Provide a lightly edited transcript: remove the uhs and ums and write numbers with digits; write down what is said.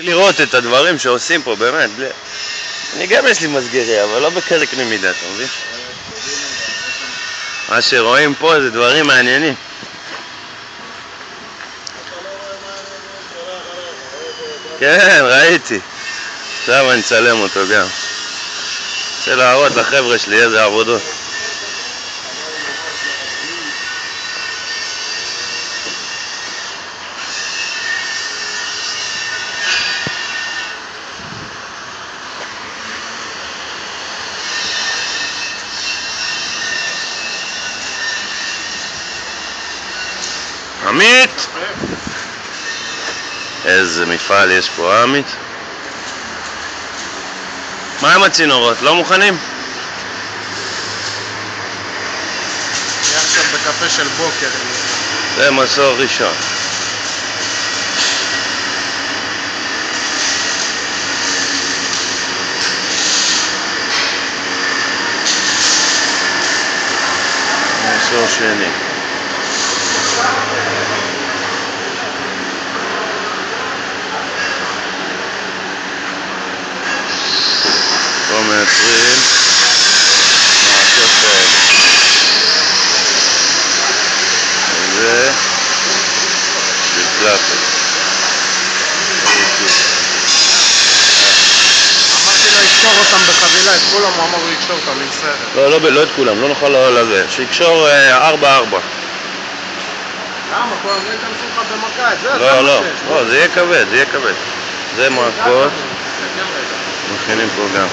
לראות את הדברים שעושים פה, באמת. אני גם יש לי מסגריה, אבל לא בכזה קנה מידה, אתה מבין? מה שרואים פה זה דברים מעניינים. כן, ראיתי. עכשיו אני אצלם אותו גם. רוצה להראות לחבר'ה שלי איזה עבודות. עמית! איזה מפעל יש פה, עמית? מה עם הצינורות? לא מוכנים? אני עכשיו בקפה של בוקר. זה מסור ראשון. מסור שני. פה מייצרים מעשות כאלה. זה בפלאפל. אמרתי לו לקשור אותם בחבילה, את כולם הוא אמר לו לקשור אותם עם סרט. לא את כולם, לא נוכל לזה. שיקשור 4-4. למה? כולם לא ייכנסו לך במכה, את זה? לא, זה יהיה כבד, זה יהיה כבד. זה מעקות. מכינים פה גם.